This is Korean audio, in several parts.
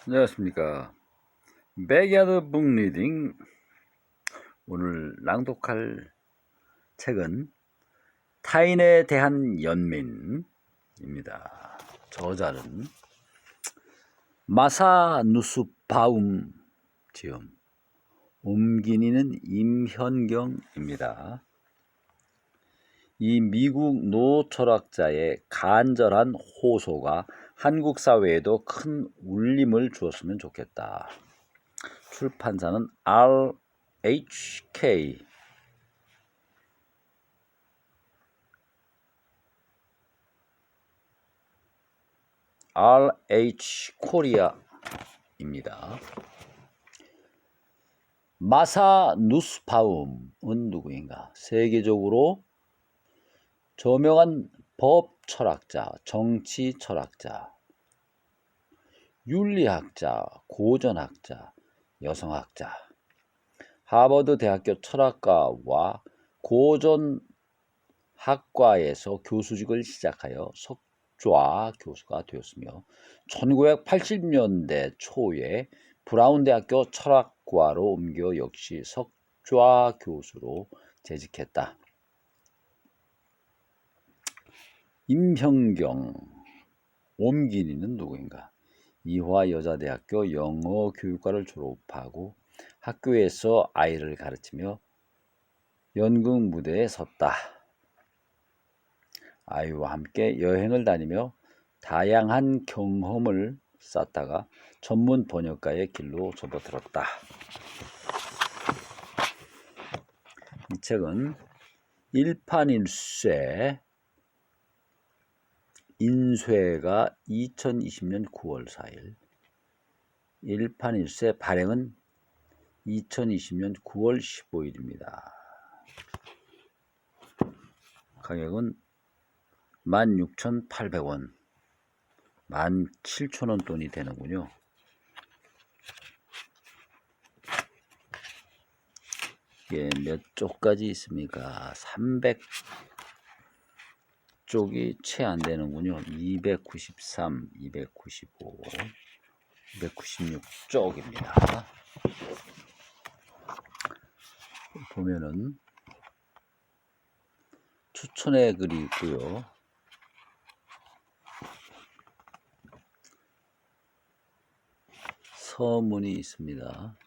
안녕하십니까. 백야드 북 리딩. 오늘 낭독할 책은 타인에 대한 연민입니다. 저자는 마사 누스바움 지음, 옮기니는 임현경입니다. 이 미국 노철학자의 간절한 호소가 한국 사회에도 큰 울림을 주었으면 좋겠다. 출판사는 RHK 코리아입니다. 마사 누스바움은 누구인가? 세계적으로 저명한 법 철학자, 정치 철학자, 윤리학자, 고전학자, 여성학자, 하버드 대학교 철학과와 고전학과에서 교수직을 시작하여 석좌 교수가 되었으며 1980년대 초에 브라운 대학교 철학과로 옮겨 역시 석좌 교수로 재직했다. 임현경, 옮기니는 누구인가? 이화여자대학교 영어교육과를 졸업하고 학교에서 아이를 가르치며 연극 무대에 섰다. 아이와 함께 여행을 다니며 다양한 경험을 쌓다가 전문 번역가의 길로 접어들었다. 이 책은 일판일쇄, 인쇄가 2020년 9월 4일, 일판일쇄 발행은 2020년 9월 15일입니다. 가격은 16,800원, 17,000원 돈이 되는군요. 이게 몇 쪽까지 있습니까? 300쪽이 채 안 되는군요. 293, 295, 296쪽입니다. 보면은 추천의 글이 있고요. 서문이 있습니다.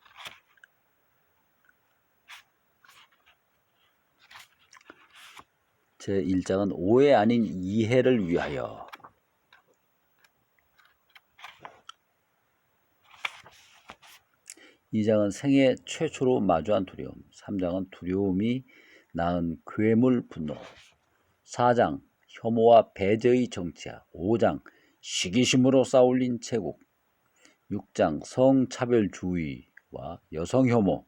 제 1장은 오해 아닌 이해를 위하여. 이 장은 생애 최초로 마주한 두려움. 3장은 두려움이 낳은 괴물 분노. 4장 혐오와 배제의 정치학. 5장 시기심으로 쌓아올린 제국. 6장 성차별주의와 여성혐오.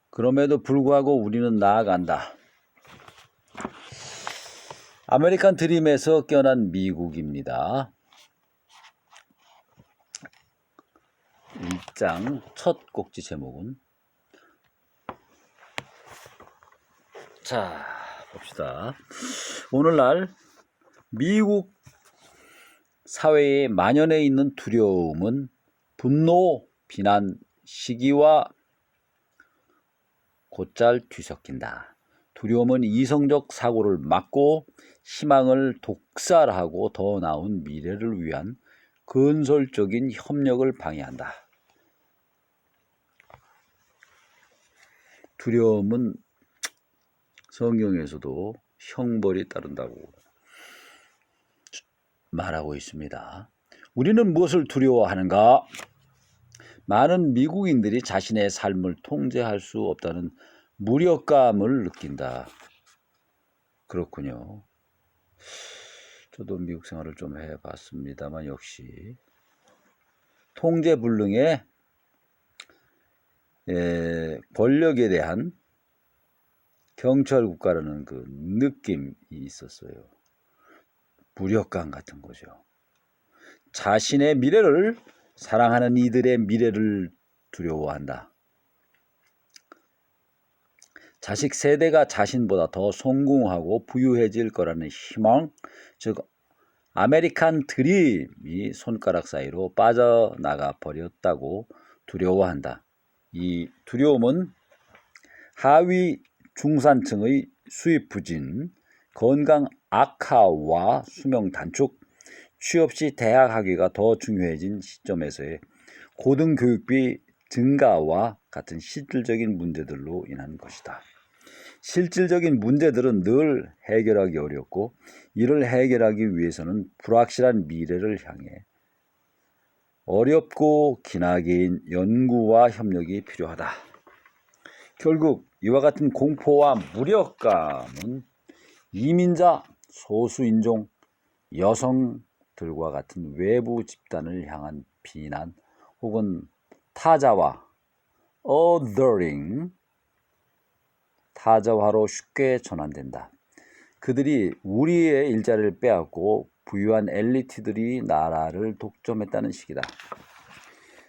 그럼에도 불구하고 우리는 나아간다. 아메리칸 드림에서 깨어난 미국입니다. 1장 첫 꼭지 제목은, 자 봅시다. 오늘날 미국 사회에 만연해 있는 두려움은 분노, 비난, 시기와 곧잘 뒤섞인다. 두려움은 이성적 사고를 막고 희망을 독살하고 더 나은 미래를 위한 건설적인 협력을 방해한다. 두려움은 성경에서도 형벌이 따른다고 말하고 있습니다. 우리는 무엇을 두려워하는가? 많은 미국인들이 자신의 삶을 통제할 수 없다는 무력감을 느낀다. 그렇군요. 저도 미국 생활을 좀 해봤습니다만 역시 통제불능의 권력에 대한 경찰 국가라는 그 느낌이 있었어요. 무력감 같은 거죠. 자신의 미래를, 사랑하는 이들의 미래를 두려워한다. 자식 세대가 자신보다 더 성공하고 부유해질 거라는 희망, 즉 아메리칸 드림이 손가락 사이로 빠져나가 버렸다고 두려워한다. 이 두려움은 하위 중산층의 수입 부진, 건강 악화와 수명 단축, 취업 시 대학 학위가 더 중요해진 시점에서의 고등교육비 증가와 같은 실질적인 문제들로 인한 것이다. 실질적인 문제들은 늘 해결하기 어렵고 이를 해결하기 위해서는 불확실한 미래를 향해 어렵고 기나긴 연구와 협력이 필요하다. 결국 이와 같은 공포와 무력감은 이민자, 소수인종, 여성들과 같은 외부 집단을 향한 비난 혹은 타자화, othering, 타자화로 쉽게 전환된다. 그들이 우리의 일자리를 빼앗고 부유한 엘리트들이 나라를 독점했다는 식이다.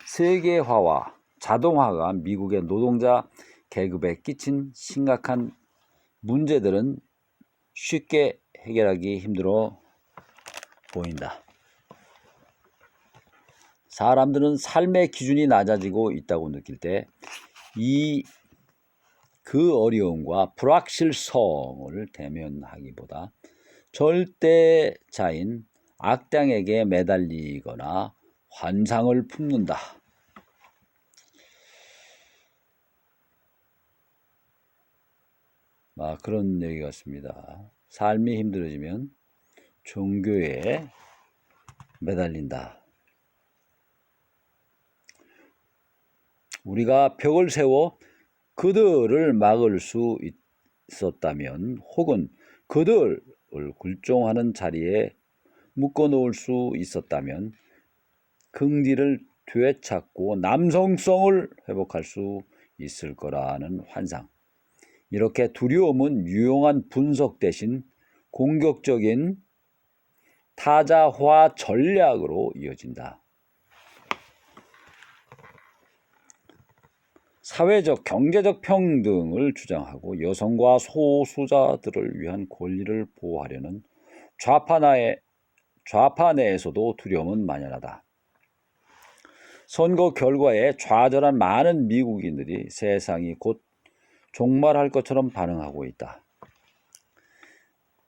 세계화와 자동화가 미국의 노동자 계급에 끼친 심각한 문제들은 쉽게 해결하기 힘들어 보인다. 사람들은 삶의 기준이 낮아지고 있다고 느낄 때 그 어려움과 불확실성을 대면하기보다 절대자인 악당에게 매달리거나 환상을 품는다. 그런 얘기 같습니다. 삶이 힘들어지면 종교에 매달린다. 우리가 벽을 세워 그들을 막을 수 있었다면 혹은 그들을 굴종하는 자리에 묶어놓을 수 있었다면 긍지를 되찾고 남성성을 회복할 수 있을 거라는 환상. 이렇게 두려움은 유용한 분석 대신 공격적인 타자화 전략으로 이어진다. 사회적, 경제적 평등을 주장하고 여성과 소수자들을 위한 권리를 보호하려는 좌파 내에서도 두려움은 만연하다. 선거 결과에 좌절한 많은 미국인들이 세상이 곧 종말할 것처럼 반응하고 있다.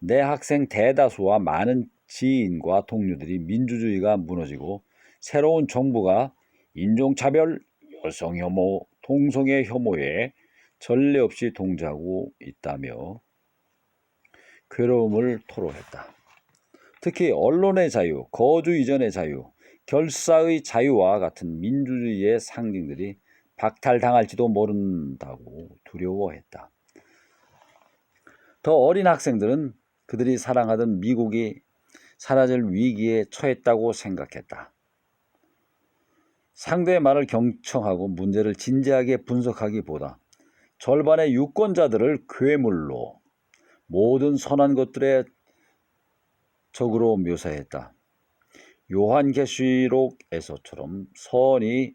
내 학생 대다수와 많은 지인과 동료들이 민주주의가 무너지고 새로운 정부가 인종차별, 여성혐오, 동성애 혐오에 전례 없이 동조하고 있다며 괴로움을 토로했다. 특히 언론의 자유, 거주 이전의 자유, 결사의 자유와 같은 민주주의의 상징들이 박탈당할지도 모른다고 두려워했다. 더 어린 학생들은 그들이 사랑하던 미국이 사라질 위기에 처했다고 생각했다. 상대의 말을 경청하고 문제를 진지하게 분석하기보다 절반의 유권자들을 괴물로 모든 선한 것들의 적으로 묘사했다. 요한계시록에서처럼 선이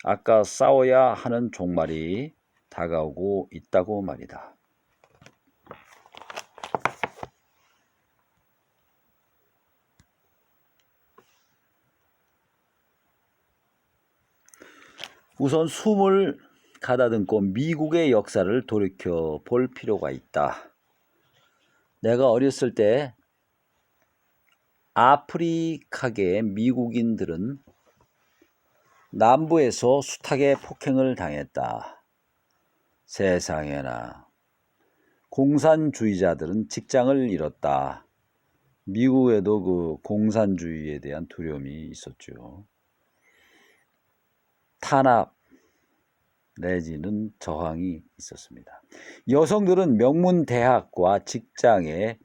아까 싸워야 하는 종말이 다가오고 있다고 말이다. 우선 숨을 가다듬고 미국의 역사를 돌이켜 볼 필요가 있다. 내가 어렸을 때 아프리카계 미국인들은 남부에서 숱하게 폭행을 당했다. 세상에나. 공산주의자들은 직장을 잃었다. 미국에도 그 공산주의에 대한 두려움이 있었죠. 탄압 내지는 저항이 있었습니다. 여성들은 명문 대학과 직장에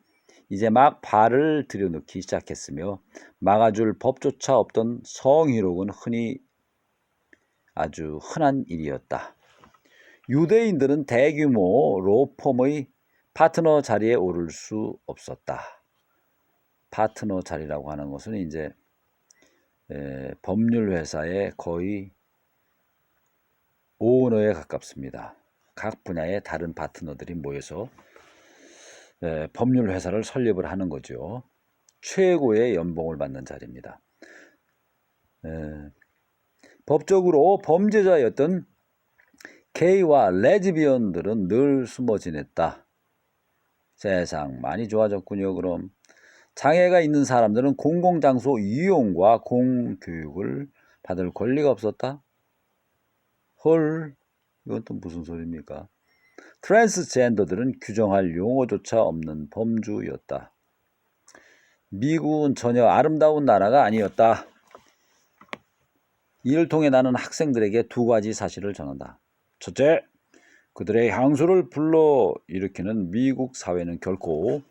이제 막 발을 들여놓기 시작했으며 막아줄 법조차 없던 성희롱은 아주 흔한 일이었다. 유대인들은 대규모 로펌의 파트너 자리에 오를 수 없었다. 파트너 자리라고 하는 것은 이제 법률 회사의 거의 오너에 가깝습니다. 각 분야의 다른 파트너들이 모여서 법률 회사를 설립을 하는 거죠. 최고의 연봉을 받는 자리입니다. 법적으로 범죄자였던 게이와 레즈비언들은 늘 숨어 지냈다. 세상 많이 좋아졌군요. 그럼 장애가 있는 사람들은 공공장소 이용과 공교육을 받을 권리가 없었다. 헐, 이건 또 무슨 소리입니까? 트랜스젠더들은 규정할 용어조차 없는 범주였다. 미국은 전혀 아름다운 나라가 아니었다. 이를 통해 나는 학생들에게 두 가지 사실을 전한다. 첫째, 그들의 향수를 불러일으키는 미국 사회는 결코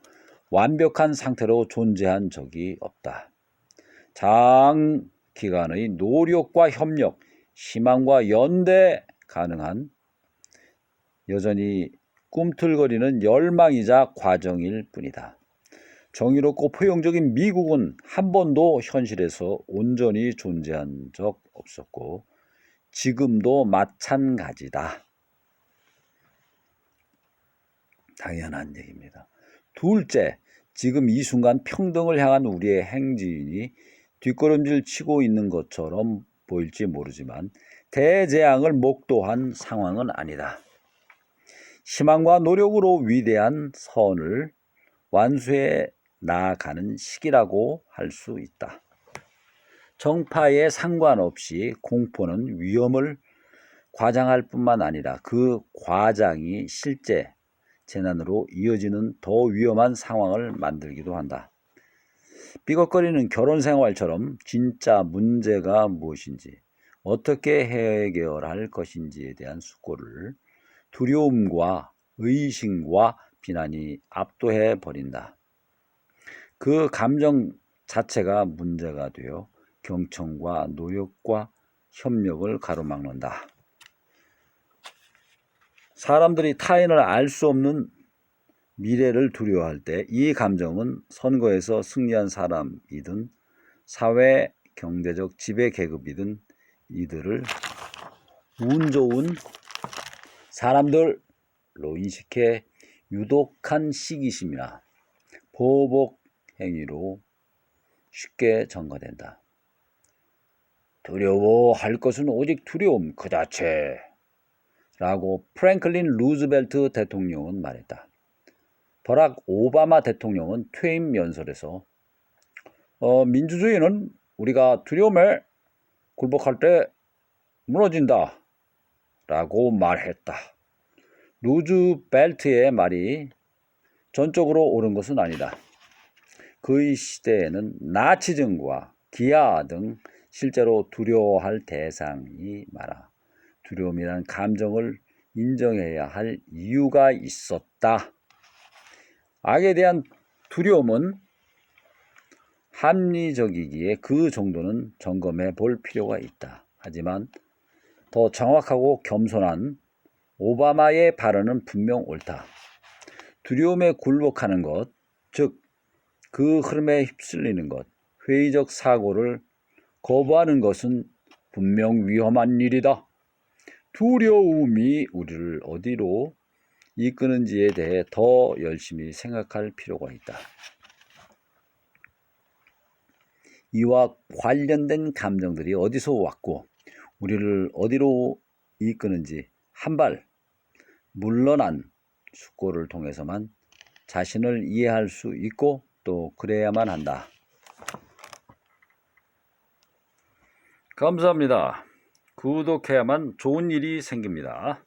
완벽한 상태로 존재한 적이 없다. 장기간의 노력과 협력, 희망과 연대 가능한 여전히 꿈틀거리는 열망이자 과정일 뿐이다. 정의롭고 포용적인 미국은 한 번도 현실에서 온전히 존재한 적 없었고 지금도 마찬가지다. 당연한 얘기입니다. 둘째, 지금 이 순간 평등을 향한 우리의 행진이 뒷걸음질 치고 있는 것처럼 보일지 모르지만 대재앙을 목도한 상황은 아니다. 희망과 노력으로 위대한 선을 완수해 나아가는 시기라고 할 수 있다. 정파에 상관없이 공포는 위험을 과장할 뿐만 아니라 그 과장이 실제 재난으로 이어지는 더 위험한 상황을 만들기도 한다. 삐걱거리는 결혼 생활처럼 진짜 문제가 무엇인지, 어떻게 해결할 것인지에 대한 숙고를 두려움과 의심과 비난이 압도해 버린다. 그 감정 자체가 문제가 되어 경청과 노력과 협력을 가로막는다. 사람들이 타인을 알 수 없는 미래를 두려워할 때 이 감정은 선거에서 승리한 사람이든 사회 경제적 지배 계급이든 이들을 운 좋은 사람들로 인식해 유독한 시기심이나 보복 행위로 쉽게 전가된다. 두려워할 것은 오직 두려움 그 자체 라고 프랭클린 루즈벨트 대통령은 말했다. 버락 오바마 대통령은 퇴임 연설에서 민주주의는 우리가 두려움에 굴복할 때 무너진다 라고 말했다. 루즈벨트의 말이 전적으로 옳은 것은 아니다. 그의 시대에는 나치즘과 기아 등 실제로 두려워할 대상이 많아 두려움이란 감정을 인정해야 할 이유가 있었다. 악에 대한 두려움은 합리적이기에 그 정도는 점검해 볼 필요가 있다. 하지만 더 정확하고 겸손한 오바마의 발언은 분명 옳다. 두려움에 굴복하는 것, 즉 그 흐름에 휩쓸리는 것, 회의적 사고를 거부하는 것은 분명 위험한 일이다. 두려움이 우리를 어디로 이끄는지에 대해 더 열심히 생각할 필요가 있다. 이와 관련된 감정들이 어디서 왔고 우리를 어디로 이끄는지 한 발 물러난 숙고를 통해서만 자신을 이해할 수 있고 또 그래야만 한다. 감사합니다. 구독해야만 좋은 일이 생깁니다.